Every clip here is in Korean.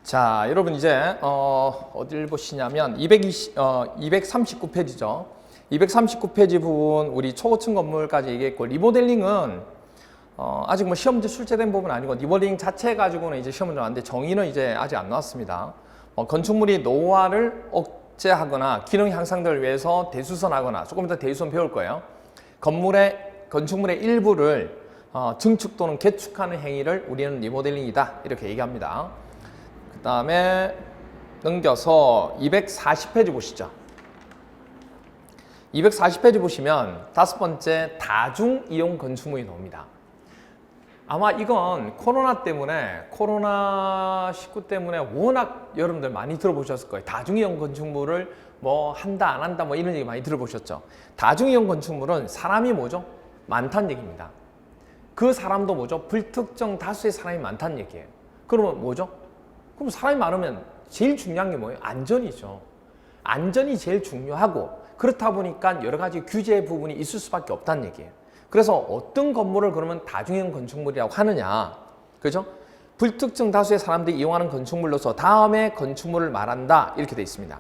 자, 여러분 이제 어딜 보시냐면 239페이지죠. 239페이지 부분 우리 초고층 건물까지 얘기했고 리모델링은 아직 뭐 시험지 출제된 부분 아니고 리모델링 자체 가지고는 이제 시험을 나왔는데 정의는 이제 아직 안 나왔습니다. 건축물이 노화를 억제하거나 기능 향상들을 위해서 대수선하거나 조금 이따 대수선 배울 거예요. 건축물의 일부를 증축 또는 개축하는 행위를 우리는 리모델링이다 이렇게 얘기합니다. 그 다음에 넘겨서 240페이지 보시죠. 240페이지 보시면 다섯 번째 다중이용 건축물이 나옵니다. 아마 이건 코로나19 때문에 워낙 여러분들 많이 들어보셨을 거예요. 다중이용 건축물을 뭐 한다 안 한다 뭐 이런 얘기 많이 들어보셨죠. 다중이용 건축물은 사람이 뭐죠? 많다는 얘기입니다. 그 사람도 뭐죠? 불특정 다수의 사람이 많다는 얘기예요. 그러면 뭐죠? 그럼 사람이 많으면 제일 중요한 게 뭐예요? 안전이죠. 안전이 제일 중요하고 그렇다 보니까 여러 가지 규제 부분이 있을 수밖에 없다는 얘기예요. 그래서 어떤 건물을 그러면 다중이용 건축물이라고 하느냐, 그죠? 불특정 다수의 사람들이 이용하는 건축물로서 다음에 건축물을 말한다 이렇게 돼 있습니다.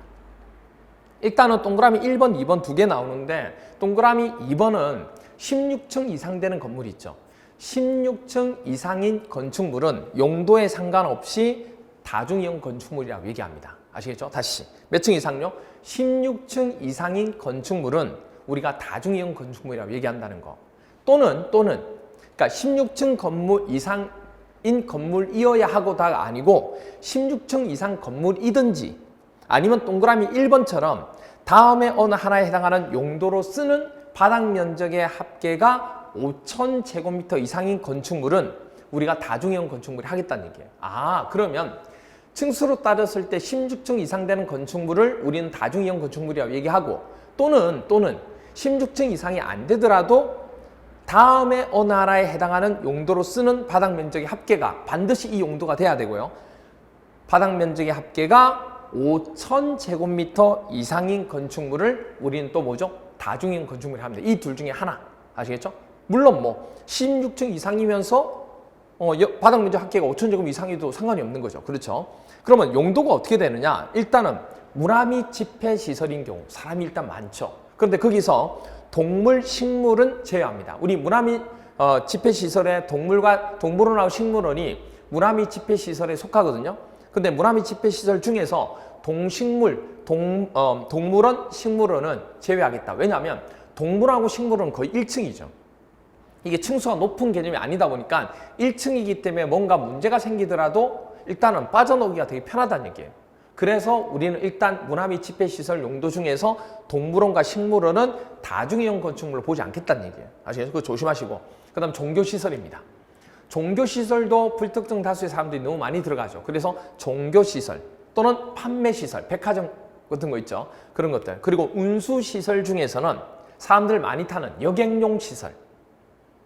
일단은 동그라미 1번, 2번 두 개 나오는데 동그라미 2번은 16층 이상 되는 건물이 있죠. 16층 이상인 건축물은 용도에 상관없이 다중이용 건축물이라고 얘기합니다. 아시겠죠? 다시 몇 층 이상요? 16층 이상인 건축물은 우리가 다중이용 건축물이라고 얘기한다는 거. 또는 그러니까 16층 건물 이상인 건물이어야 하고다가 아니고 16층 이상 건물이든지 아니면 동그라미 1번처럼 다음에 어느 하나에 해당하는 용도로 쓰는 바닥 면적의 합계가 5,000제곱미터 이상인 건축물은 우리가 다중이용 건축물이 하겠다는 얘기예요. 그러면 층수로 따졌을 때 16층 이상 되는 건축물을 우리는 다중이용 건축물이라고 얘기하고 또는 16층 이상이 안 되더라도 다음에 어느 하나에 해당하는 용도로 쓰는 바닥 면적의 합계가 반드시 이 용도가 돼야 되고요. 바닥 면적의 합계가 5,000제곱미터 이상인 건축물을 우리는 또 뭐죠? 다중이용 건축물이 합니다. 이 둘 중에 하나. 아시겠죠? 물론 뭐 16층 이상이면서 바닥 면적 합계가 5,000제곱 이상이도 상관이 없는 거죠. 그렇죠? 그러면 용도가 어떻게 되느냐? 일단은 무라미 집회시설인 경우 사람이 일단 많죠. 그런데 거기서 동물, 식물은 제외합니다. 우리 무라미 집회시설에 동물원하고 식물원이 무라미 집회시설에 속하거든요. 근데 무라미 집회시설 중에서 동물원, 식물원은 제외하겠다. 왜냐하면 동물하고 식물원은 거의 1층이죠. 이게 층수가 높은 개념이 아니다 보니까 1층이기 때문에 뭔가 문제가 생기더라도 일단은 빠져나오기가 되게 편하다는 얘기예요. 그래서 우리는 일단 무라미 집회시설 용도 중에서 동물원과 식물원은 다중이용 건축물로 보지 않겠다는 얘기예요. 아시겠죠? 그거 조심하시고. 그 다음 종교시설입니다. 종교시설도 불특정 다수의 사람들이 너무 많이 들어가죠. 그래서 종교시설 또는 판매시설, 백화점 같은 거 있죠. 그런 것들. 그리고 운수시설 중에서는 사람들 많이 타는 여객용시설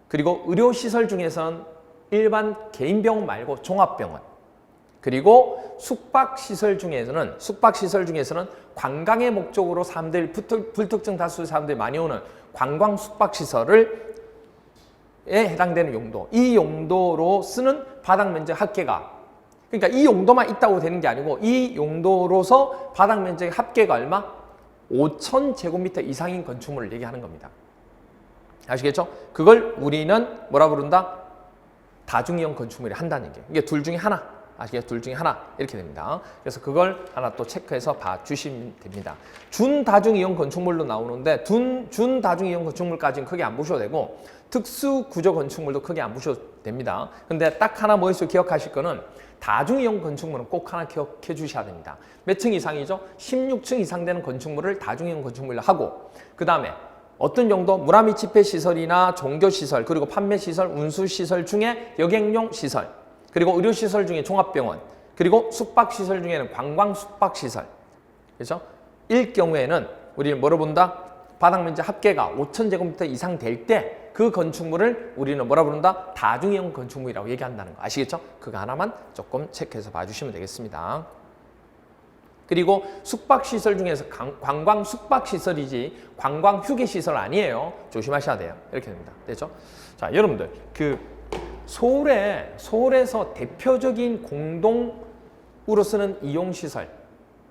그리고 의료시설 중에서는 일반 개인병원 말고 종합병원 그리고 숙박시설 중에서는 관광의 목적으로 사람들 불특정 다수의 사람들이 많이 오는 관광 숙박시설에 해당되는 용도 이 용도로 쓰는 바닥 면적 합계가 그러니까 이 용도만 있다고 되는 게 아니고 이 용도로서 바닥 면적의 합계가 얼마? 5,000제곱미터 이상인 건축물을 얘기하는 겁니다. 아시겠죠? 그걸 우리는 뭐라 부른다? 다중이용 건축물이 한다는 얘기예요. 이게 둘 중에 하나. 아시겠죠? 둘 중에 하나. 이렇게 됩니다. 그래서 그걸 하나 또 체크해서 봐주시면 됩니다. 준다중이용 건축물로 나오는데 준다중이용 건축물까지는 크게 안 보셔도 되고 특수구조 건축물도 크게 안 보셔도 됩니다. 근데 딱 하나 머릿속에 기억하실 거는 다중이용 건축물은 꼭 하나 기억해 주셔야 됩니다. 몇 층 이상이죠? 16층 이상 되는 건축물을 다중이용 건축물로 하고 그 다음에 어떤 정도 무라미 집회시설이나 종교시설 그리고 판매시설, 운수시설 중에 여객용 시설 그리고 의료시설 중에 종합병원 그리고 숙박시설 중에는 관광 숙박시설 그렇죠? 일 경우에는 우리는 뭐로 본다? 바닥 면적 합계가 5,000제곱미터 이상 될 때 그 건축물을 우리는 뭐라 부른다? 다중이용 건축물이라고 얘기한다는 거 아시겠죠? 그거 하나만 조금 체크해서 봐주시면 되겠습니다. 그리고 숙박시설 중에서 관광 숙박시설이지 관광 휴게시설 아니에요. 조심하셔야 돼요. 이렇게 됩니다. 됐죠? 자, 여러분들 서울에서 대표적인 공동 우로 쓰는 이용시설.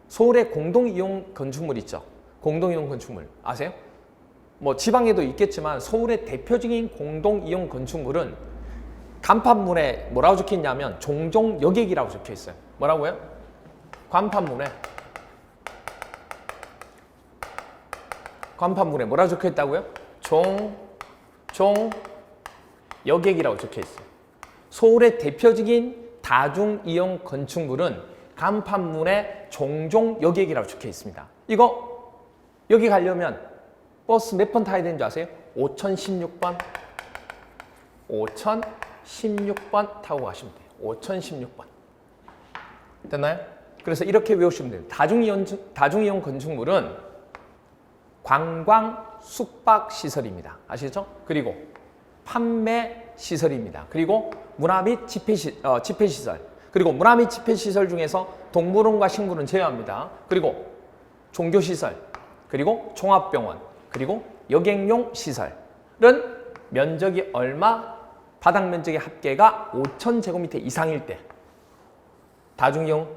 서울에 공동이용 건축물 있죠. 공동이용 건축물 아세요? 뭐 지방에도 있겠지만 서울의 대표적인 공동이용 건축물은 간판문에 뭐라고 적혀 있냐면 종종 여객이라고 적혀 있어요. 뭐라고요? 간판문에 뭐라고 적혀 있다고요? 종 여객이라고 적혀 있어요. 서울의 대표적인 다중이용 건축물은 간판문에 종종 여객이라고 적혀 있습니다. 이거 여기 가려면 버스 몇 번 타야 되는 줄 아세요? 5016번 5016번 타고 가시면 돼요. 5016번 됐나요? 그래서 이렇게 외우시면 돼요. 다중이용 건축물은 관광 숙박 시설입니다. 아시죠? 그리고 판매 시설입니다. 그리고 문화 및 집회 시설. 그리고 문화 및 집회 시설 중에서 동물원과 식물은 제외합니다. 그리고 종교 시설, 그리고 종합병원, 그리고 여객용 시설은 면적이 얼마? 바닥 면적의 합계가 5,000제곱미터 이상일 때 다중이용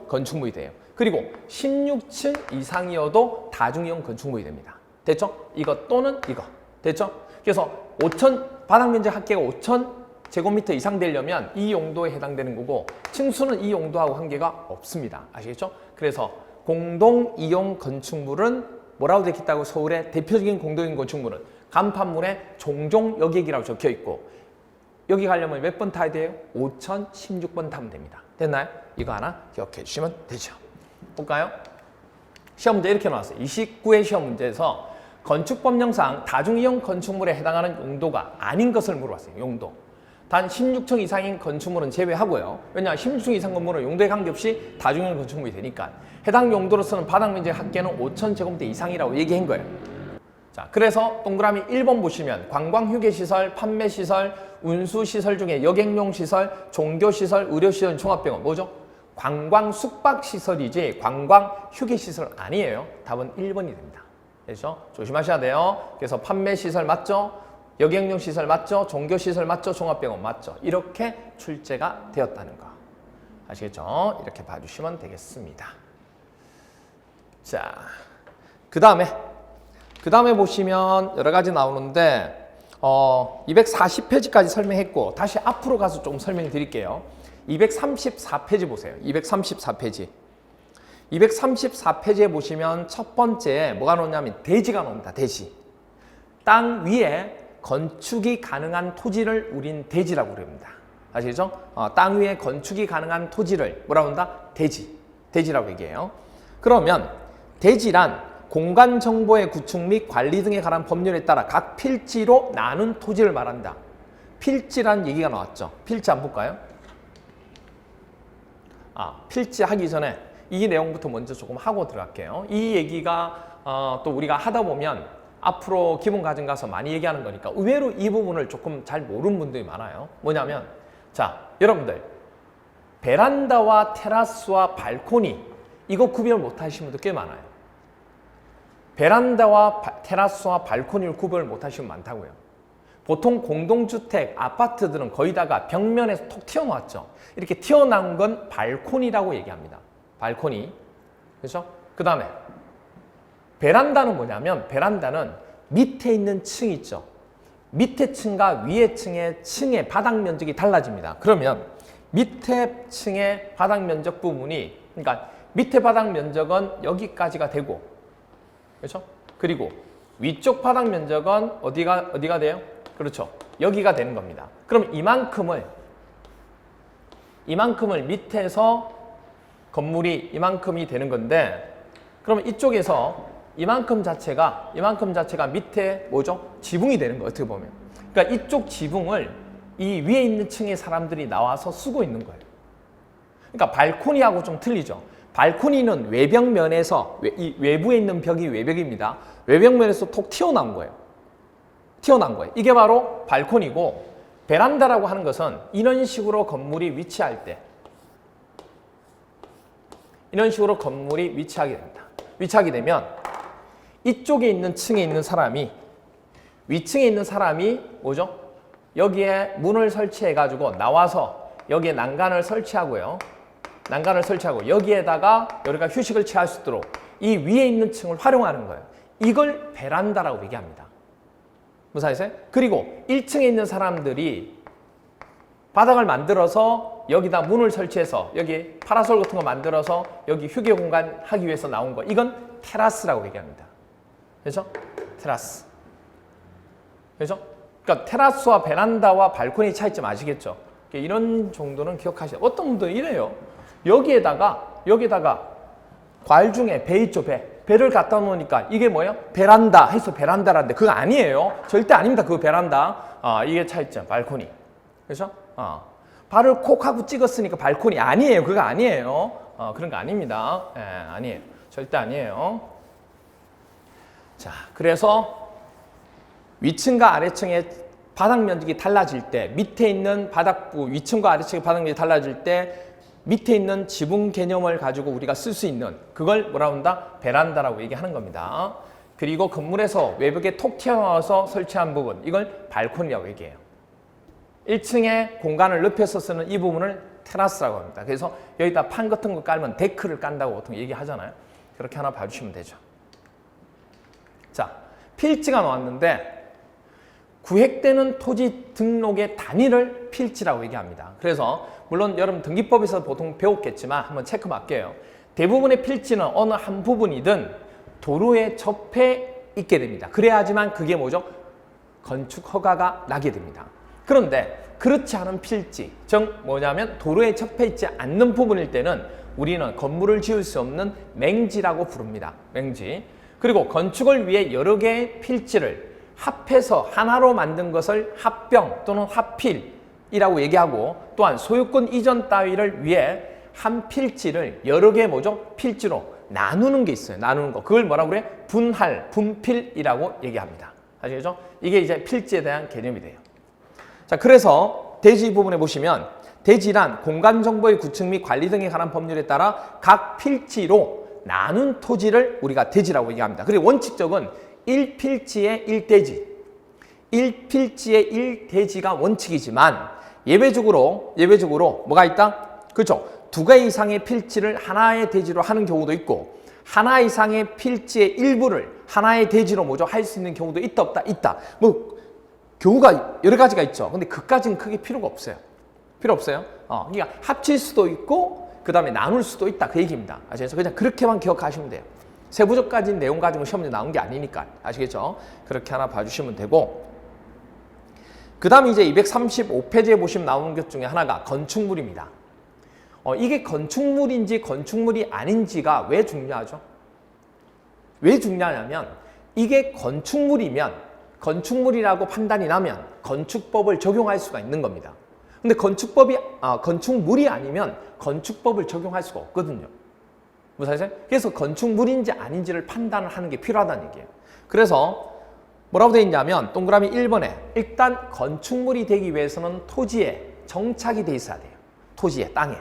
건축물이 돼요. 그리고 16층 이상이어도 다중이용 건축물이 됩니다. 됐죠? 이거 또는 이거. 됐죠? 그래서 바닥 면적 합계가 5,000제곱미터 이상 되려면 이 용도에 해당되는 거고 층수는 이 용도하고 관계가 없습니다. 아시겠죠? 그래서 공동이용 건축물은 뭐라고 되어 있다고? 서울의 대표적인 공동이용 건축물은 간판문에 종종 여객이라고 적혀 있고 여기 가려면 몇 번 타야 돼요? 5016번 타면 됩니다. 됐나요? 이거 하나 기억해 주시면 되죠. 볼까요? 시험 문제 이렇게 나왔어요. 29회 시험 문제에서 건축법령상 다중이용 건축물에 해당하는 용도가 아닌 것을 물어봤어요. 용도. 단 16층 이상인 건축물은 제외하고요. 왜냐하면 16층 이상 건물은 용도에 관계없이 다중이용 건축물이 되니까 해당 용도로서는 바닥 면적 합계는 5,000제곱미터 이상이라고 얘기한 거예요. 자, 그래서 동그라미 1번 보시면 관광휴게시설, 판매시설, 운수시설 중에 여객용 시설, 종교시설, 의료시설, 종합병원 뭐죠? 관광 숙박시설이지 관광휴게시설 아니에요. 답은 1번이 됩니다. 그래서 조심하셔야 돼요. 그래서 판매시설 맞죠? 여객용 시설 맞죠? 종교시설 맞죠? 종합병원 맞죠? 이렇게 출제가 되었다는 거. 아시겠죠? 이렇게 봐주시면 되겠습니다. 자, 그 다음에 보시면 여러 가지 나오는데 240페이지까지 설명했고 다시 앞으로 가서 조금 설명드릴게요. 234페이지 보세요. 234페이지. 234페이지에 보시면 첫 번째 뭐가 나오냐면 대지가 나옵니다. 대지. 땅 위에 건축이 가능한 토지를 우린 대지라고 부릅니다. 아시겠죠? 땅 위에 건축이 가능한 토지를 뭐라고 한다? 대지라고 얘기해요. 그러면 대지란 공간정보의 구축 및 관리 등에 관한 법률에 따라 각 필지로 나눈 토지를 말한다. 필지란 얘기가 나왔죠. 필지 한번 볼까요? 필지 하기 전에 이 내용부터 먼저 조금 하고 들어갈게요. 이 얘기가 또 우리가 하다 보면 앞으로 기본 과정 가서 많이 얘기하는 거니까 의외로 이 부분을 조금 잘 모르는 분들이 많아요. 뭐냐면 자, 여러분들 베란다와 테라스와 발코니 이거 구별 못 하시는 분들 꽤 많아요. 베란다와 테라스와 발코니를 구별 못 하시면 많다고요. 보통 공동주택, 아파트들은 거의 다가 벽면에서 톡 튀어나왔죠. 이렇게 튀어나온 건 발코니라고 얘기합니다. 발코니. 그렇죠? 그 다음에 베란다는 뭐냐면 베란다는 밑에 있는 층 있죠. 밑에 층과 위에 층의 바닥 면적이 달라집니다. 그러면 밑에 층의 바닥 면적 부분이 그러니까 밑에 바닥 면적은 여기까지가 되고 그렇죠? 그리고 위쪽 바닥 면적은 어디가 돼요? 그렇죠. 여기가 되는 겁니다. 그럼 이만큼을 밑에서 건물이 이만큼이 되는 건데 그러면 이쪽에서 이만큼 자체가 밑에 뭐죠? 지붕이 되는 거예요. 어떻게 보면. 그러니까 이쪽 지붕을 이 위에 있는 층의 사람들이 나와서 쓰고 있는 거예요. 그러니까 발코니하고 좀 틀리죠. 발코니는 외벽면에서 외부에 있는 벽이 외벽입니다. 외벽면에서 톡 튀어나온 거예요. 이게 바로 발코니고 베란다라고 하는 것은 이런 식으로 건물이 위치할 때 이런 식으로 건물이 위치하게 됩니다. 위치하게 되면 이쪽에 있는 층에 있는 사람이 위층에 있는 사람이 뭐죠? 여기에 문을 설치해 가지고 나와서 여기에 난간을 설치하고요. 난간을 설치하고 여기에다가 우리가 휴식을 취할 수 있도록 이 위에 있는 층을 활용하는 거예요. 이걸 베란다라고 얘기합니다. 무슨 말이세요? 그리고 1층에 있는 사람들이 바닥을 만들어서 여기다 문을 설치해서 여기 파라솔 같은 거 만들어서 여기 휴게 공간 하기 위해서 나온 거. 이건 테라스라고 얘기합니다. 그렇죠? 테라스. 그렇죠? 그러니까 테라스와 베란다와 발코니 차이점 아시겠죠? 이런 정도는 기억하셔야 돼요. 어떤 분들은 이래요. 여기에다가 과일 중에 배 있죠, 배. 배를 갖다 놓으니까 이게 뭐예요? 베란다 해서 베란다라는데 그거 아니에요. 절대 아닙니다. 그 베란다. 이게 차이점, 발코니. 그렇죠? 발을 콕 하고 찍었으니까 발코니 아니에요. 그거 아니에요. 그런 거 아닙니다. 아니에요. 절대 아니에요. 자, 그래서 위층과 아래층의 바닥 면적이 달라질 때 밑에 있는 바닥부, 위층과 아래층의 바닥 면적이 달라질 때 밑에 있는 지붕 개념을 가지고 우리가 쓸 수 있는 그걸 뭐라고 한다? 베란다라고 얘기하는 겁니다. 그리고 건물에서 외벽에 톡 튀어나와서 설치한 부분, 이걸 발코니라고 얘기해요. 1층에 공간을 넓혀서 쓰는 이 부분을 테라스라고 합니다. 그래서 여기다 판 같은 거 깔면 데크를 깐다고 보통 얘기하잖아요. 그렇게 하나 봐주시면 되죠. 자, 필지가 나왔는데 구획되는 토지 등록의 단위를 필지라고 얘기합니다. 그래서 물론 여러분 등기법에서 보통 배웠겠지만 한번 체크 맡겨요. 대부분의 필지는 어느 한 부분이든 도로에 접해 있게 됩니다. 그래야지만 그게 뭐죠? 건축 허가가 나게 됩니다. 그런데 그렇지 않은 필지, 즉 뭐냐면 도로에 접해 있지 않는 부분일 때는 우리는 건물을 지을 수 없는 맹지라고 부릅니다. 맹지. 그리고 건축을 위해 여러 개의 필지를 합해서 하나로 만든 것을 합병 또는 합필이라고 얘기하고, 또한 소유권 이전 따위를 위해 한 필지를 여러 개의 뭐죠? 필지로 나누는 게 있어요. 나누는 거. 그걸 뭐라고 그래? 분할, 분필이라고 얘기합니다. 아시겠죠? 이게 이제 필지에 대한 개념이 돼요. 자, 그래서 대지 부분에 보시면 대지란 공간정보의 구축 및 관리 등에 관한 법률에 따라 각 필지로 나눈 토지를 우리가 대지라고 얘기합니다. 그리고 원칙적은 1필지에 1대지, 1필지에 1대지가 원칙이지만 예외적으로 뭐가 있다? 그렇죠? 2개 이상의 필지를 하나의 대지로 하는 경우도 있고, 하나 이상의 필지의 일부를 하나의 대지로 뭐죠? 할 수 있는 경우도 있다, 없다? 있다. 뭐 경우가 여러 가지가 있죠. 근데 그까지는 크게 필요가 없어요. 필요 없어요. 그러니까 합칠 수도 있고 그 다음에 나눌 수도 있다, 그 얘기입니다. 아시겠죠? 그냥 그렇게만 기억하시면 돼요. 세부적까지는 내용 가지고 시험에 나온 게 아니니까. 아시겠죠? 그렇게 하나 봐주시면 되고, 그 다음에 이제 235페이지에 보시면 나오는 것 중에 하나가 건축물입니다. 이게 건축물인지 건축물이 아닌지가 왜 중요하죠? 왜 중요하냐면 이게 건축물이면, 건축물이라고 판단이 나면 건축법을 적용할 수가 있는 겁니다. 근데 건축물이 아니면 건축법을 적용할 수가 없거든요. 무슨 말이세요? 그래서 건축물인지 아닌지를 판단을 하는 게 필요하다는 얘기예요. 그래서 뭐라고 되어 있냐면 동그라미 1번에 일단 건축물이 되기 위해서는 토지에 정착이 돼 있어야 돼요. 토지에, 땅에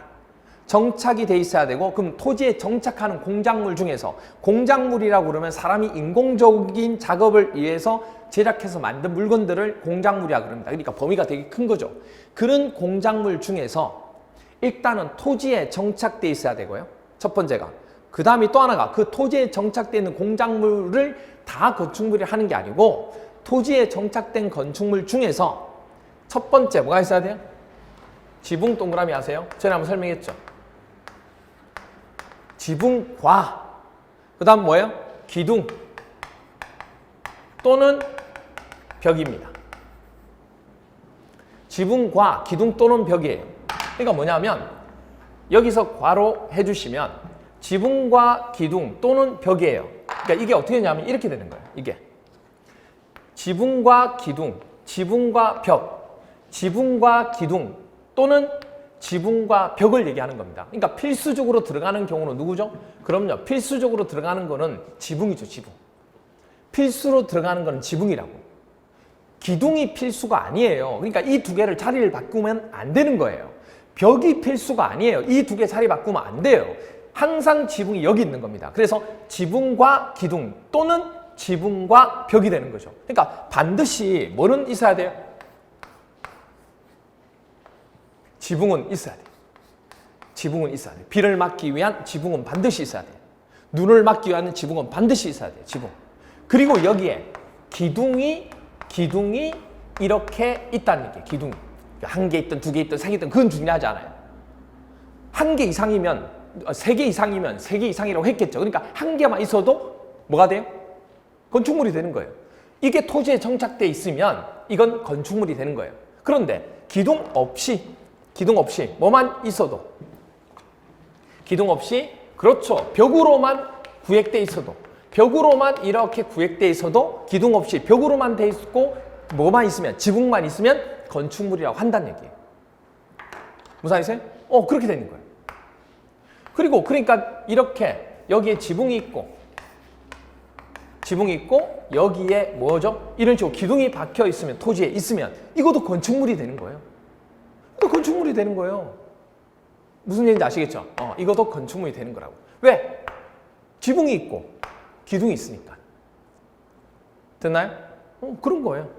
정착이 돼 있어야 되고, 그럼 토지에 정착하는 공작물 중에서, 공작물이라고 그러면 사람이 인공적인 작업을 위해서 제작해서 만든 물건들을 공작물이라고 그럽니다. 그러니까 범위가 되게 큰 거죠. 그런 공작물 중에서 일단은 토지에 정착돼 있어야 되고요. 첫 번째가. 그 다음에 또 하나가 그 토지에 정착되어 있는 공작물을 다 건축물이 하는 게 아니고, 토지에 정착된 건축물 중에서 첫 번째 뭐가 있어야 돼요? 지붕 동그라미 아세요? 전에 한번 설명했죠. 지붕과 그 다음 뭐예요? 기둥 또는 벽입니다. 지붕과 기둥 또는 벽이에요. 그러니까 뭐냐면 여기서 괄호 해주시면 지붕과 기둥 또는 벽이에요. 그러니까 이게 어떻게 되냐면 이렇게 되는 거예요. 이게 지붕과 기둥, 지붕과 벽, 지붕과 기둥 또는 지붕과 벽을 얘기하는 겁니다. 그러니까 필수적으로 들어가는 경우는 누구죠? 그럼요. 필수적으로 들어가는 거는 지붕이죠. 지붕. 필수로 들어가는 거는 지붕이라고. 기둥이 필수가 아니에요. 그러니까 이 두 개를 자리를 바꾸면 안 되는 거예요. 벽이 필수가 아니에요. 이 두 개 자리 바꾸면 안 돼요. 항상 지붕이 여기 있는 겁니다. 그래서 지붕과 기둥 또는 지붕과 벽이 되는 거죠. 그러니까 반드시 뭐는 있어야 돼요? 지붕은 있어야 돼. 지붕은 있어야 돼. 비를 막기 위한 지붕은 반드시 있어야 돼. 눈을 막기 위한 지붕은 반드시 있어야 돼. 지붕. 그리고 여기에 기둥이 이렇게 있다는 얘기예요. 기둥이. 한 개 있든 두 개 있든 세 개 있든 그건 중요하지 않아요. 한 개 이상이면 세 개 이상이면 세 개 이상이라고 했겠죠. 그러니까 한 개만 있어도 뭐가 돼요? 건축물이 되는 거예요. 이게 토지에 정착돼 있으면 이건 건축물이 되는 거예요. 그런데 기둥 없이 뭐만 있어도 기둥 없이 그렇죠. 벽으로만 구획돼 있어도 벽으로만 이렇게 구획돼 있어도 기둥 없이 벽으로만 돼 있고 뭐만 있으면 지붕만 있으면 건축물이라고 한다는 얘기예요. 무슨 말이세요? 그렇게 되는 거예요. 그리고 그러니까 이렇게 여기에 지붕이 있고 여기에 뭐죠? 이런 식으로 기둥이 박혀 있으면 토지에 있으면 이것도 건축물이 되는 거예요. 또 건축물이 되는 거예요. 무슨 얘기인지 아시겠죠? 이것도 건축물이 되는 거라고. 왜? 지붕이 있고 기둥이 있으니까. 됐나요? 그런 거예요.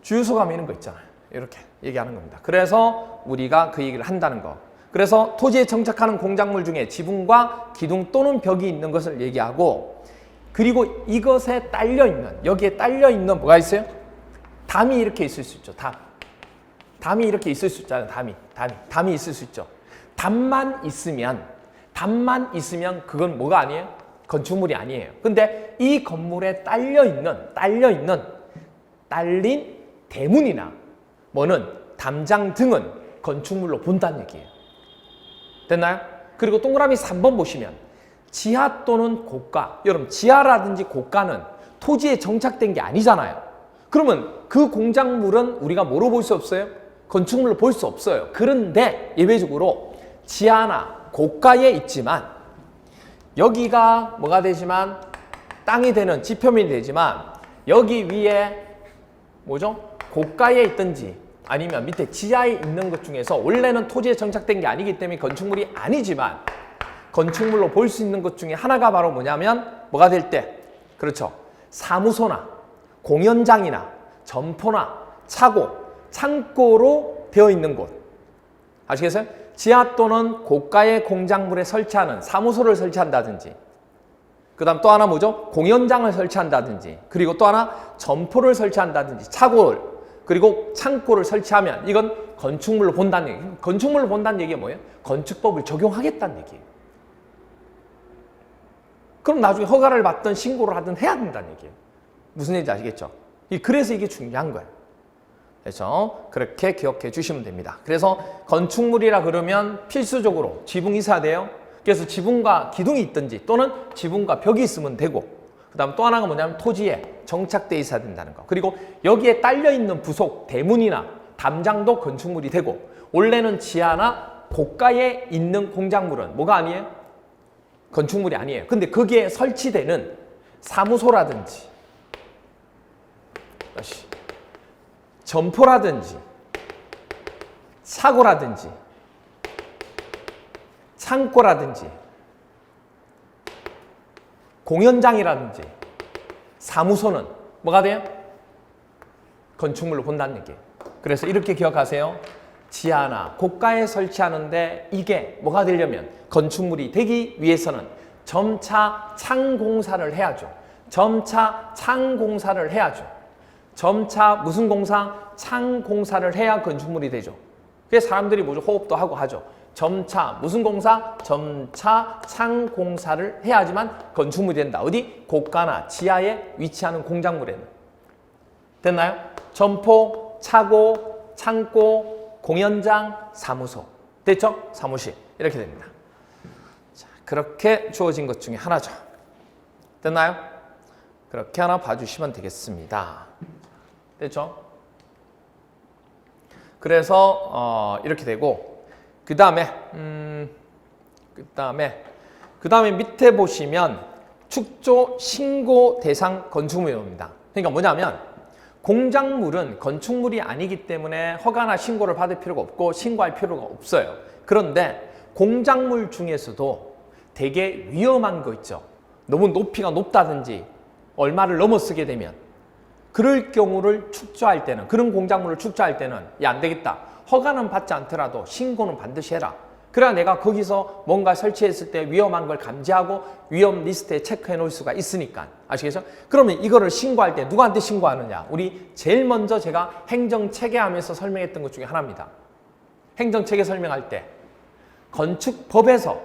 주유소가면 이런 거 있잖아요. 이렇게 얘기하는 겁니다. 그래서 우리가 그 얘기를 한다는 거. 그래서 토지에 정착하는 공작물 중에 지붕과 기둥 또는 벽이 있는 것을 얘기하고 그리고 이것에 딸려있는 여기에 딸려있는 뭐가 있어요? 담이 이렇게 있을 수 있죠. 담이 이렇게 있을 수 있잖아요. 담이 있을 수 있죠. 담만 있으면 그건 뭐가 아니에요? 건축물이 아니에요. 근데 이 건물에 딸린 대문이나 뭐는 담장 등은 건축물로 본다는 얘기예요. 됐나요? 그리고 동그라미 3번 보시면 지하 또는 고가. 여러분 지하라든지 고가는 토지에 정착된 게 아니잖아요. 그러면 그 공작물은 우리가 뭐로 볼 수 없어요? 건축물로 볼 수 없어요. 그런데 예외적으로 지하나 고가에 있지만 여기가 뭐가 되지만 땅이 되는 지표면이 되지만 여기 위에 뭐죠? 고가에 있든지 아니면 밑에 지하에 있는 것 중에서 원래는 토지에 정착된 게 아니기 때문에 건축물이 아니지만 건축물로 볼 수 있는 것 중에 하나가 바로 뭐냐면 뭐가 될 때 그렇죠. 사무소나 공연장이나 점포나 차고, 창고로 되어 있는 곳 아시겠어요? 지하 또는 고가의 공작물에 설치하는 사무소를 설치한다든지 그 다음 또 하나 뭐죠? 공연장을 설치한다든지 그리고 또 하나 점포를 설치한다든지 차고를 그리고 창고를 설치하면 이건 건축물로 본다는 얘기예요. 건축물로 본다는 얘기가 뭐예요? 건축법을 적용하겠다는 얘기예요. 그럼 나중에 허가를 받든 신고를 하든 해야 된다는 얘기예요. 무슨 얘기인지 아시겠죠? 그래서 이게 중요한 거예요. 그래서 그렇게 기억해 주시면 됩니다. 그래서 건축물이라 그러면 필수적으로 지붕이 있어야 돼요. 그래서 지붕과 기둥이 있든지 또는 지붕과 벽이 있으면 되고 그 다음 또 하나가 뭐냐면 토지에 정착되어 있어야 된다는 거. 그리고 여기에 딸려있는 부속, 대문이나 담장도 건축물이 되고 원래는 지하나 고가에 있는 공작물은 뭐가 아니에요? 건축물이 아니에요. 근데 거기에 설치되는 사무소라든지 점포라든지 차고라든지 창고라든지 공연장이라든지 사무소는 뭐가 돼요? 건축물로 본다는 얘기예요. 그래서 이렇게 기억하세요. 지하나 고가에 설치하는데 이게 뭐가 되려면 건축물이 되기 위해서는 점차 창공사를 해야죠. 점차 무슨 공사? 창공사를 해야 건축물이 되죠. 그래서 사람들이 뭐죠? 호흡도 하고 하죠. 점차 무슨 공사? 점차 창공사를 해야지만 건축물이 된다. 어디? 고가나 지하에 위치하는 공작물에는. 됐나요? 점포, 차고, 창고, 공연장, 사무소. 됐죠? 사무실. 이렇게 됩니다. 자, 그렇게 주어진 것 중에 하나죠. 됐나요? 그렇게 하나 봐주시면 되겠습니다. 됐죠? 그래서 이렇게 되고 그 다음에 밑에 보시면 축조 신고 대상 건축물이 옵니다. 그러니까 뭐냐면 공작물은 건축물이 아니기 때문에 허가나 신고를 받을 필요가 없고 신고할 필요가 없어요. 그런데 공작물 중에서도 되게 위험한 거 있죠. 너무 높이가 높다든지 얼마를 넘어서게 되면 그럴 경우를 축조할 때는 그런 공작물을 축조할 때는 야, 안 되겠다. 허가는 받지 않더라도 신고는 반드시 해라. 그래야 내가 거기서 뭔가 설치했을 때 위험한 걸 감지하고 위험 리스트에 체크해 놓을 수가 있으니까. 아시겠죠? 그러면 이거를 신고할 때 누구한테 신고하느냐? 우리 제일 먼저 제가 행정체계 하면서 설명했던 것 중에 하나입니다. 행정체계 설명할 때 건축법에서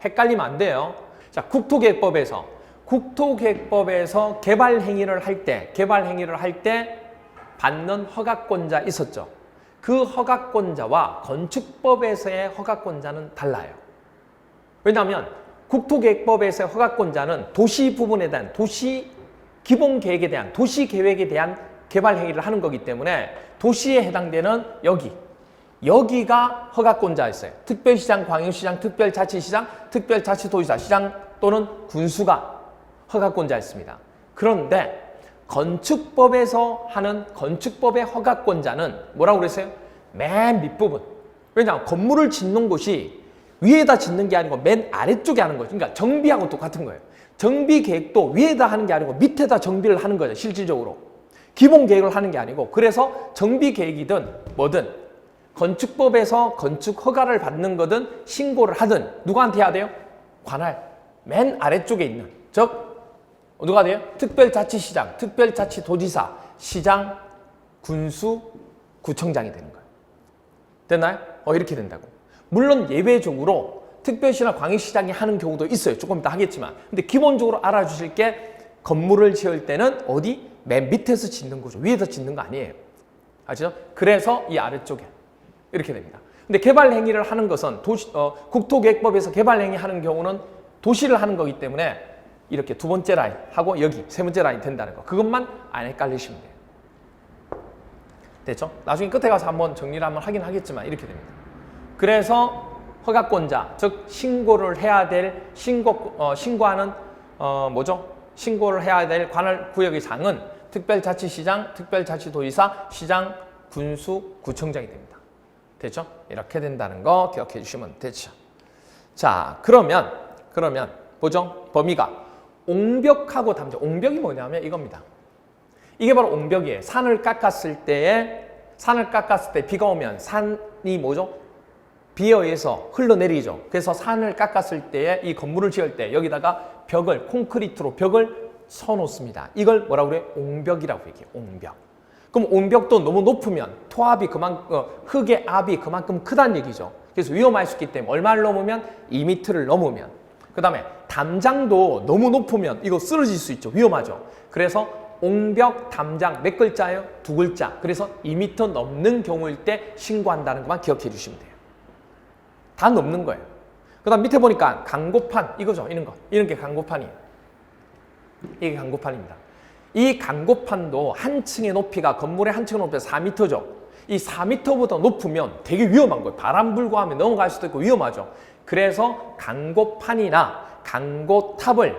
헷갈리면 안 돼요. 자, 국토계획법에서 개발 행위를 할 때 받는 허가권자 있었죠. 그 허가권자와 건축법에서의 허가권자는 달라요. 왜냐하면 국토계획법에서의 허가권자는 도시 부분에 대한 도시 기본계획에 대한 도시계획에 대한 개발 행위를 하는 거기 때문에 도시에 해당되는 여기가 허가권자였어요. 특별시장, 광역시장, 특별자치시장, 특별자치도지사, 시장 또는 군수가 허가권자였습니다. 그런데 건축법에서 하는 건축법의 허가권자는 뭐라고 그랬어요? 맨 밑부분. 왜냐하면 건물을 짓는 곳이 위에다 짓는 게 아니고 맨 아래쪽에 하는 거죠. 그러니까 정비하고 똑같은 거예요. 정비 계획도 위에다 하는 게 아니고 밑에다 정비를 하는 거죠. 실질적으로. 기본 계획을 하는 게 아니고. 그래서 정비 계획이든 뭐든 건축법에서 건축 허가를 받는 거든 신고를 하든 누구한테 해야 돼요? 관할 맨 아래쪽에 있는, 즉 누가 돼요? 특별자치시장, 특별자치도지사, 시장, 군수, 구청장이 되는 거예요. 됐나요? 이렇게 된다고. 물론 예외적으로 특별시나 광역시장이 하는 경우도 있어요. 조금 이따 하겠지만. 근데 기본적으로 알아주실 게 건물을 지을 때는 어디? 맨 밑에서 짓는 거죠. 위에서 짓는 거 아니에요. 아시죠? 그래서 이 아래쪽에 이렇게 됩니다. 근데 개발 행위를 하는 것은 국토계획법에서 개발 행위 하는 경우는 도시를 하는 거기 때문에 이렇게 두 번째 라인 하고 여기 세 번째 라인 된다는 거. 그것만 안 헷갈리시면 돼요. 됐죠? 나중에 끝에 가서 한번 정리를 한번 하긴 하겠지만 이렇게 됩니다. 그래서 허가권자, 즉 신고를 해야 될 신고하는 신고를 해야 될 관할 구역의 장은 특별자치시장, 특별자치도지사, 시장, 군수, 구청장이 됩니다. 됐죠? 이렇게 된다는 거 기억해 주시면 되죠. 자, 그러면 뭐죠? 범위가 옹벽하고 담장. 옹벽이 뭐냐면 이겁니다. 이게 바로 옹벽이에요. 산을 깎았을 때 비가 오면 산이 뭐죠? 비에 의해서 흘러내리죠. 그래서 산을 깎았을 때에 이 건물을 지을 때 여기다가 콘크리트로 벽을 서놓습니다. 이걸 뭐라고 그래요? 옹벽이라고 얘기해요. 옹벽. 그럼 옹벽도 너무 높으면 토압이 흙의 압이 그만큼 크다는 얘기죠. 그래서 위험할 수 있기 때문에 얼마를 넘으면 2m를 넘으면. 그 다음에 담장도 너무 높으면 이거 쓰러질 수 있죠. 위험하죠. 그래서 옹벽, 담장 몇 글자예요? 2글자. 그래서 2m 넘는 경우일 때 신고한다는 것만 기억해 주시면 돼요. 다 넘는 거예요. 그 다음 밑에 보니까 강고판 이거죠. 이런 게 강고판이에요. 이게 강고판입니다. 이 강고판도 한 층의 높이가 건물의 한 층의 높이가 4m죠. 이 4m보다 높으면 되게 위험한 거예요. 바람 불고 하면 넘어갈 수도 있고 위험하죠. 그래서 강고판이나 강고탑을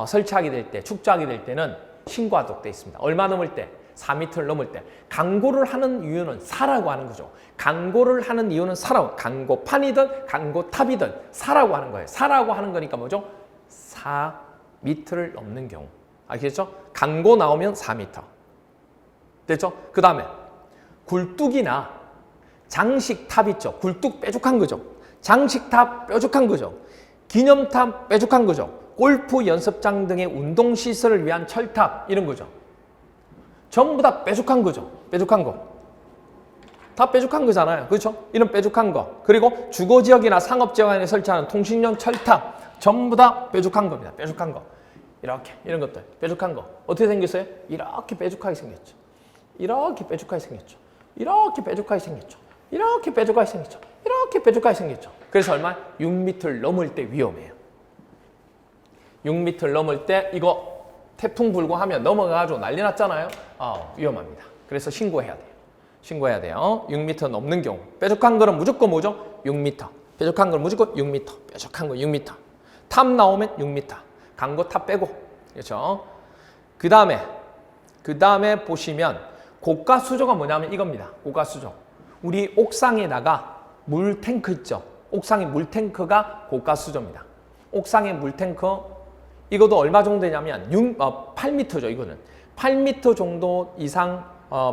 설치하게 될 때, 축조하게 될 때는 신고하도록 되어 있습니다. 얼마 넘을 때? 4m를 넘을 때. 강고를 하는 이유는 사라고 하는 거죠. 강고를 하는 이유는 사라고. 강고판이든 강고탑이든 사라고 하는 거예요. 사라고 하는 거니까 뭐죠? 4m를 넘는 경우. 아시겠죠? 강고 나오면 4m. 됐죠? 그 다음에 굴뚝이나 장식탑 있죠? 굴뚝 뾰족한 거죠. 장식탑 뾰족한 거죠. 기념탑 뾰족한 거죠. 골프 연습장 등의 운동시설을 위한 철탑 이런 거죠. 전부 다 뾰족한 거죠. 뾰족한 거. 다 뾰족한 거잖아요. 그렇죠? 이런 뾰족한 거. 그리고 주거지역이나 상업지역 안에 설치하는 통신용 철탑 전부 다 뾰족한 겁니다. 뾰족한 거. 이렇게 이런 것들 뾰족한 거. 어떻게 생겼어요? 이렇게 뾰족하게 생겼죠. 이렇게 뾰족하게 생겼죠. 이렇게 뾰족하게 생겼죠. 이렇게 뾰족하게 생겼죠. 이렇게 뾰족하게 생겼죠. 그래서 얼마? 6m를 넘을 때 위험해요. 6m를 넘을 때 이거 태풍 불고 하면 넘어가가지고 난리 났잖아요. 위험합니다. 그래서 신고해야 돼요. 신고해야 돼요. 6m 넘는 경우. 뾰족한 거는 무조건 뭐죠? 6m. 뾰족한 건 무조건 6m. 뾰족한 거 6m. 탑 나오면 6m. 강고 탑 빼고. 그렇죠? 그 다음에 보시면 고가 수조가 뭐냐면 이겁니다. 고가 수조. 우리 옥상에다가 물탱크 있죠. 옥상에 물탱크가 고가 수조입니다. 옥상에 물탱크 이것도 얼마 정도 되냐면 8m죠. 이거는 8m 정도 이상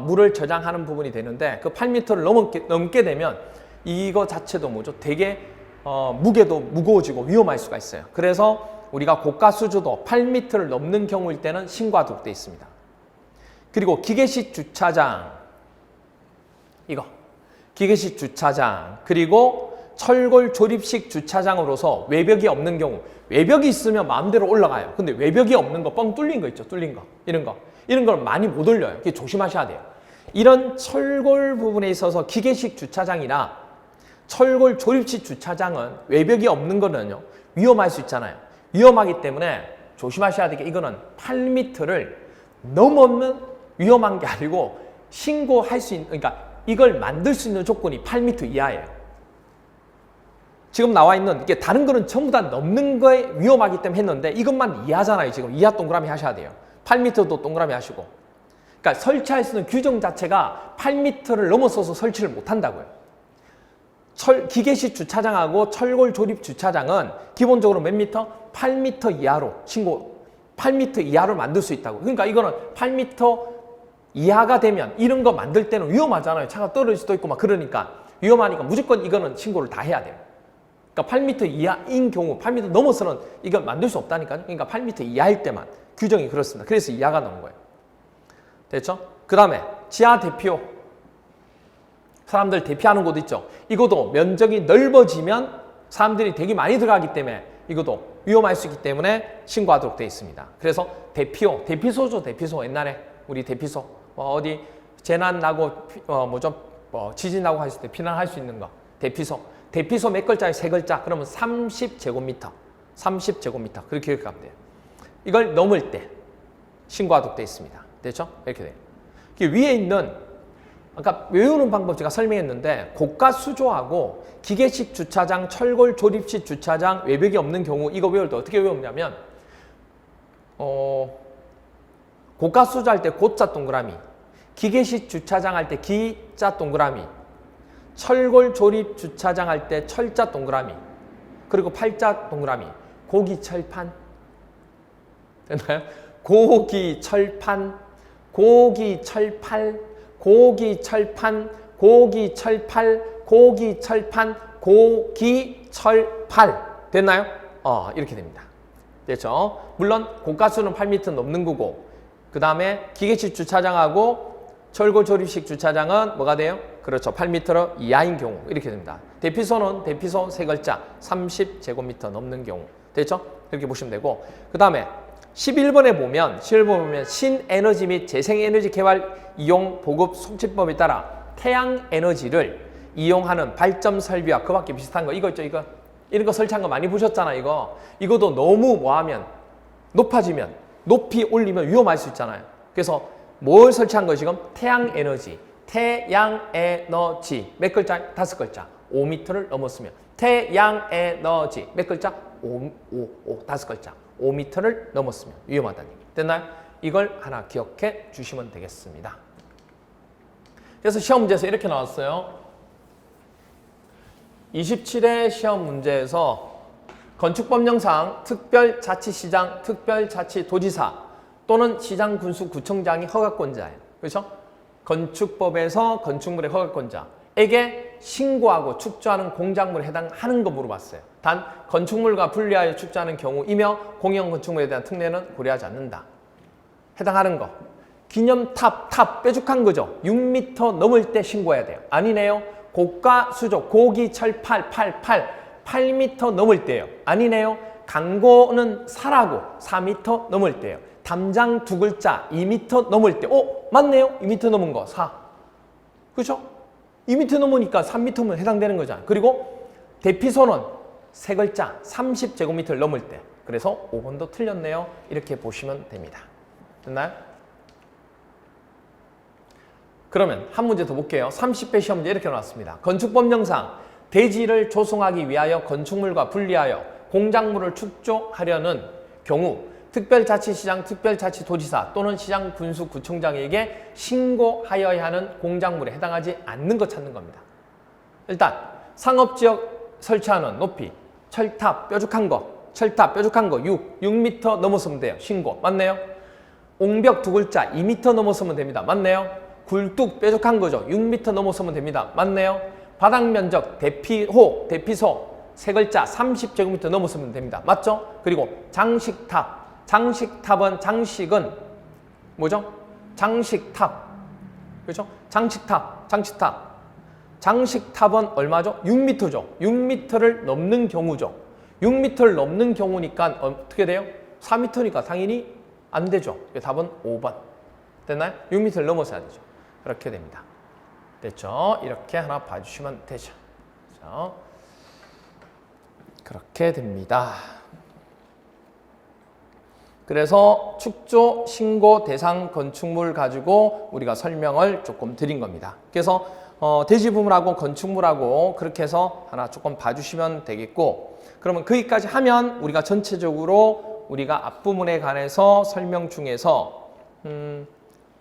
물을 저장하는 부분이 되는데 그 8m를 넘게 되면 이거 자체도 뭐죠? 되게 무게도 무거워지고 위험할 수가 있어요. 그래서 우리가 고가 수조도 8m를 넘는 경우일 때는 신고하도록 되어 있습니다. 그리고 기계식 주차장, 이거 기계식 주차장, 그리고 철골 조립식 주차장으로서 외벽이 없는 경우, 외벽이 있으면 마음대로 올라가요. 근데 외벽이 없는 거, 뻥 뚫린 거 있죠, 뚫린 거, 이런 걸 많이 못 올려요. 이게 조심하셔야 돼요. 이런 철골 부분에 있어서 기계식 주차장이나 철골 조립식 주차장은 외벽이 없는 거는요 위험할 수 있잖아요. 위험하기 때문에 조심하셔야 되게, 이거는 8m를 넘으면 위험한 게 아니고 신고할 수 있는, 그러니까 이걸 만들 수 있는 조건이 8m 이하예요. 지금 나와 있는 이게 다른 거는 전부 다 넘는 거에 위험하기 때문에 했는데 이것만 이하잖아요. 지금 이하 동그라미 하셔야 돼요. 8m도 동그라미 하시고. 그러니까 설치할 수 있는 규정 자체가 8m를 넘어서서 설치를 못 한다고요. 기계식 주차장하고 철골 조립 주차장은 기본적으로 몇 미터? 8m 이하로 8m 이하로 만들 수 있다고. 그러니까 이거는 8m 이하가 되면 이런 거 만들 때는 위험하잖아요. 차가 떨어질 수도 있고 막 그러니까 위험하니까 무조건 이거는 신고를 다 해야 돼요. 그러니까 8m 이하인 경우, 8m 넘어서는 이걸 만들 수 없다니까요. 그러니까 8m 이하일 때만 규정이 그렇습니다. 그래서 이하가 나온 거예요. 됐죠? 그 다음에 지하 대피호. 사람들 대피하는 곳 있죠. 이것도 면적이 넓어지면 사람들이 되게 많이 들어가기 때문에 이것도 위험할 수 있기 때문에 신고하도록 되어 있습니다. 그래서 대피호, 대피소죠. 대피소. 옛날에 우리 대피소 어디 재난 나고 지진 나고 했을 때 피난할 수 있는 거. 대피소. 대피소 몇 글자에 세 글자. 그러면 30제곱미터. 30제곱미터. 그렇게 기억하면 돼요. 이걸 넘을 때 신고하도록 되어 있습니다. 됐죠? 이렇게 돼요. 위에 있는 아까 외우는 방법 제가 설명했는데 고가 수조하고 기계식 주차장, 철골 조립식 주차장, 외벽이 없는 경우 이거 외울 때 어떻게 외우냐면 고가 수조 할 때 고자 동그라미, 기계식 주차장 할 때 기자 동그라미, 철골 조립 주차장 할 때 철자 동그라미, 그리고 팔자 동그라미, 고기철판. 됐나요? 고기철판, 고기철팔, 고기철판, 고기철팔, 고기철판, 고기철팔. 됐나요? 이렇게 됩니다. 됐죠? 물론 고가수는 8m 넘는 거고, 그 다음에 기계식 주차장하고 철골 조립식 주차장은 뭐가 돼요? 그렇죠. 8m 이하인 경우 이렇게 됩니다. 대피소는 대피소 세 글자 30제곱미터 넘는 경우. 됐죠? 이렇게 보시면 되고, 그 다음에 11번에 보면 신에너지 및 재생에너지 개발 이용 보급 속지법에 따라 태양에너지를 이용하는 발전 설비와 그밖에 비슷한 거 이거 있죠. 이거 이런 거 설치한 거 많이 보셨잖아. 이거도 너무 뭐하면 높아지면 높이 올리면 위험할 수 있잖아요. 그래서 뭘 설치한 거 지금? 태양에너지. 태양에너지 몇 글자? 5글자. 5m를 넘었으면 태양에너지 몇 글자? 5글자. 5m를 넘었으면 위험하다는 얘기. 됐나요? 이걸 하나 기억해 주시면 되겠습니다. 그래서 시험 문제에서 이렇게 나왔어요. 27회 시험 문제에서 건축법령상 특별자치시장, 특별자치도지사 또는 시장군수구청장이 허가권자예요. 그렇죠? 건축법에서 건축물의 허가권자에게 신고하고 축조하는 공작물에 해당하는 거 물어봤어요. 단 건축물과 분리하여 축조하는 경우이며 공영 건축물에 대한 특례는 고려하지 않는다. 해당하는 거. 기념탑 뾰족한 거죠. 6m 넘을 때 신고해야 돼요. 아니네요. 고가 수조, 고기철팔 8m 넘을 때요. 아니네요. 강고는 사라고 4m 넘을 때요. 담장 두 글자 2m 넘을 때. 맞네요. 2m 넘은 거 4. 그렇죠? 2m 넘으니까 3m면 해당되는 거잖아요. 그리고 대피소는 세 글자 30제곱미터를 넘을 때. 그래서 5번도 틀렸네요. 이렇게 보시면 됩니다. 됐나요? 그러면 한 문제 더 볼게요. 30회 시험 문제 이렇게 나왔습니다. 건축법령상 대지를 조성하기 위하여 건축물과 분리하여 공작물을 축조하려는 경우 특별자치시장, 특별자치도지사 또는 시장군수구청장에게 신고하여야 하는 공작물에 해당하지 않는 것 찾는 겁니다. 일단 상업지역 설치하는 높이, 철탑 뾰족한 거 6m 넘었으면 돼요. 신고. 맞네요? 옹벽 두 글자 2m 넘었으면 됩니다. 맞네요? 굴뚝 뾰족한 거죠. 6m 넘어서면 됩니다. 맞네요. 바닥 면적, 대피호, 대피소 세 글자 30제곱미터 넘어서면 됩니다. 맞죠? 그리고 장식탑. 장식탑은 장식은 뭐죠? 장식탑. 그렇죠? 장식탑. 장식탑. 장식탑은 얼마죠? 6m죠. 6m를 넘는 경우죠. 6m를 넘는 경우니까 어떻게 돼요? 4m니까 당연히 안 되죠. 답은 5번. 됐나요? 6m를 넘어서야 되죠. 그렇게 됩니다. 됐죠? 이렇게 하나 봐주시면 되죠. 그렇죠? 그렇게 됩니다. 그래서 축조 신고 대상 건축물 가지고 우리가 설명을 조금 드린 겁니다. 그래서 대지부물하고 건축물하고 그렇게 해서 하나 조금 봐주시면 되겠고, 그러면 거기까지 하면 우리가 전체적으로 우리가 앞부분에 관해서 설명 중에서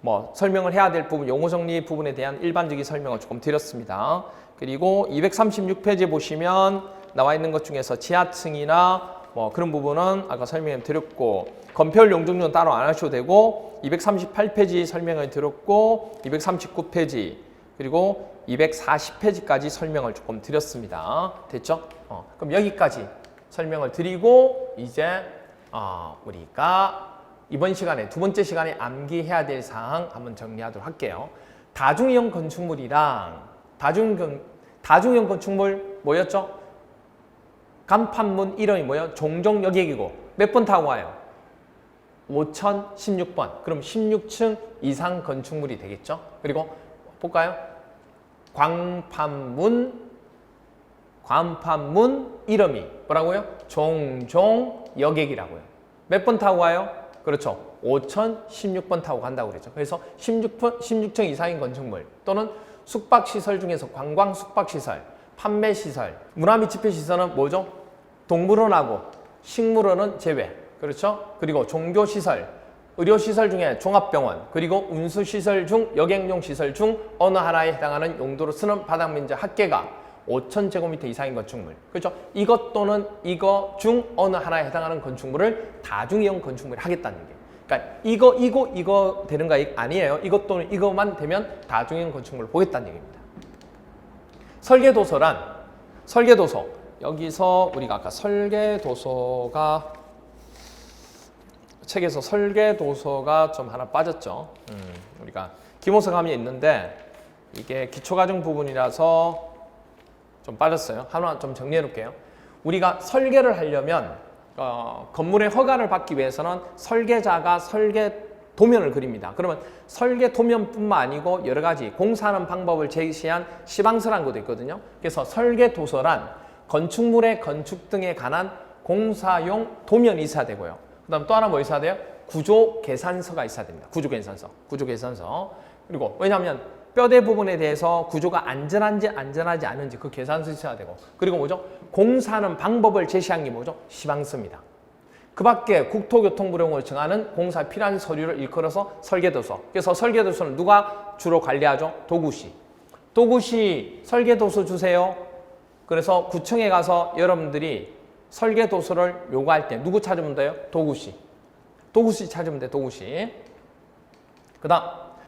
뭐 설명을 해야 될 부분, 용어 정리 부분에 대한 일반적인 설명을 조금 드렸습니다. 그리고 236페이지 보시면 나와 있는 것 중에서 지하층이나 뭐 그런 부분은 아까 설명을 드렸고, 건폐율 용적률은 따로 안 하셔도 되고, 238페이지 설명을 드렸고, 239페이지 그리고 240페이지까지 설명을 조금 드렸습니다. 됐죠? 그럼 여기까지 설명을 드리고 이제 우리가 이번 시간에 두 번째 시간에 암기해야 될 사항 한번 정리하도록 할게요. 다중이용 건축물이랑 다중이용 건축물 뭐였죠? 간판문 이름이 뭐예요? 종종 여객이고 몇 번 타고 와요? 5016번. 그럼 16층 이상 건축물이 되겠죠? 그리고 볼까요? 광판문 이름이 뭐라고요? 종종 여객이라고요. 몇 번 타고 와요? 그렇죠. 5016번 타고 간다고 그랬죠. 그래서 16층 이상인 건축물 또는 숙박시설 중에서 관광 숙박시설, 판매시설, 문화 및 집회시설은 뭐죠? 동물원하고 식물원은 제외. 그렇죠? 그리고 종교시설, 의료시설 중에 종합병원, 그리고 운수시설 중 여객용 시설 중 어느 하나에 해당하는 용도로 쓰는 바닥면적 합계가 5,000제곱미터 이상인 건축물. 그렇죠? 이것 또는 이거 중 어느 하나에 해당하는 건축물을 다중이용 건축물이 하겠다는 얘기예요. 그러니까 이거 되는 거 아니에요. 이것 또는 이것만 되면 다중이용 건축물을 보겠다는 얘기입니다. 설계도서란 설계도서. 여기서 우리가 아까 설계도서가 책에서 설계도서가 좀 하나 빠졌죠. 우리가 기본서 감이 있는데 이게 기초과정 부분이라서 좀 빠졌어요. 하나 좀 정리해 놓을게요. 우리가 설계를 하려면 건물의 허가를 받기 위해서는 설계자가 설계 도면을 그립니다. 그러면 설계 도면뿐만 아니고 여러 가지 공사하는 방법을 제시한 시방서라는 것도 있거든요. 그래서 설계도서란 건축물의 건축 등에 관한 공사용 도면이 있어야 되고요. 그 다음 또 하나 뭐 있어야 돼요? 구조계산서가 있어야 됩니다. 구조계산서. 그리고 왜냐하면 뼈대 부분에 대해서 구조가 안전한지 안전하지 않은지 그 계산서 있어야 되고, 그리고 뭐죠? 공사하는 방법을 제시한 게 뭐죠? 시방서입니다. 그 밖에 국토교통부령으로 정하는 공사 필요한 서류를 일컬어서 설계도서. 그래서 설계도서는 누가 주로 관리하죠? 도구시. 도구시 설계도서 주세요. 그래서 구청에 가서 여러분들이 설계도서를 요구할 때 누구 찾으면 돼요? 도구시. 도구시 찾으면 돼, 도구시. 그 다음,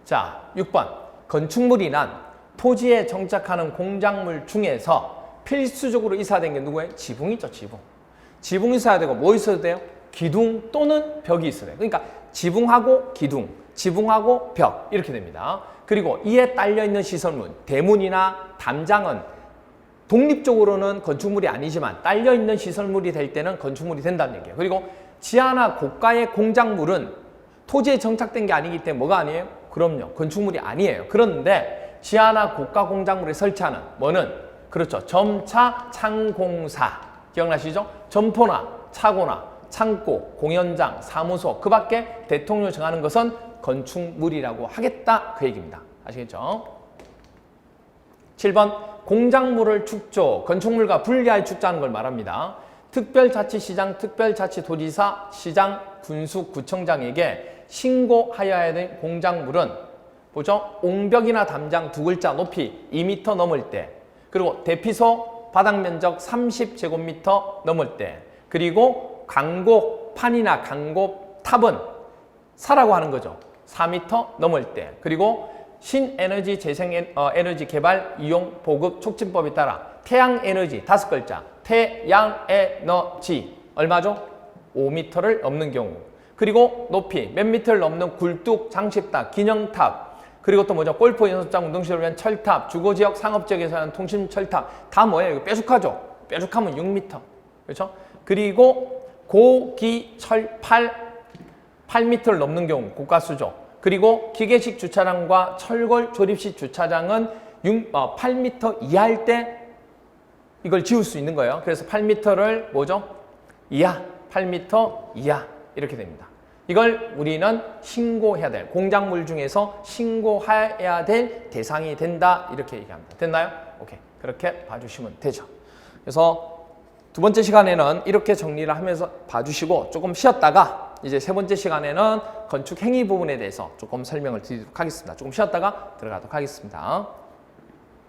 자, 6번. 건축물이란 토지에 정착하는 공작물 중에서 필수적으로 있어야 되는 게 누구예요? 지붕이죠, 지붕. 지붕이 있어야 되고 뭐 있어야 돼요? 기둥 또는 벽이 있어야 돼요. 그러니까 지붕하고 기둥, 지붕하고 벽 이렇게 됩니다. 그리고 이에 딸려있는 시설물, 대문이나 담장은 독립적으로는 건축물이 아니지만 딸려있는 시설물이 될 때는 건축물이 된다는 얘기예요. 그리고 지하나 고가의 공작물은 토지에 정착된 게 아니기 때문에 뭐가 아니에요? 그럼요. 건축물이 아니에요. 그런데 지하나 고가 공작물에 설치하는 뭐는 그렇죠. 점차 창공사. 기억나시죠? 점포나 차고나 창고, 공연장, 사무소 그 밖에 대통령이 정하는 것은 건축물이라고 하겠다 그 얘기입니다. 아시겠죠? 7번 공작물을 축조, 건축물과 분리하여 축조하는 걸 말합니다. 특별자치시장, 특별자치도지사, 시장, 군수, 구청장에게 신고하여야 될 공작물은 보죠? 옹벽이나 담장 두 글자 높이 2m 넘을 때, 그리고 대피소 바닥 면적 30제곱미터 넘을 때, 그리고 광고판이나 광고탑은 사라고 하는 거죠. 4m 넘을 때, 그리고 신에너지 에너지 개발 이용 보급 촉진법에 따라 태양에너지 5글자 태양에너지 얼마죠? 5m를 넘는 경우 그리고 높이 몇 미터를 넘는 굴뚝, 장식탑, 기념탑 그리고 또 뭐죠? 골프 연습장, 운동시설을 위한 철탑, 주거지역, 상업지역에서 하는 통신 철탑 다 뭐예요? 이거 뾰족하죠? 뾰족하면 6m 그렇죠? 그리고 고기철 8m를 넘는 경우 고가수죠. 그리고 기계식 주차장과 철골 조립식 주차장은 8m 이하일 때 이걸 지을 수 있는 거예요. 그래서 8m를 뭐죠? 이하, 8m 이하 이렇게 됩니다. 이걸 우리는 신고해야 될 공작물 중에서 신고해야 될 대상이 된다 이렇게 얘기합니다. 됐나요? 오케이. 그렇게 봐주시면 되죠. 그래서 두 번째 시간에는 이렇게 정리를 하면서 봐주시고 조금 쉬었다가 이제 세 번째 시간에는 건축 행위 부분에 대해서 조금 설명을 드리도록 하겠습니다. 조금 쉬었다가 들어가도록 하겠습니다.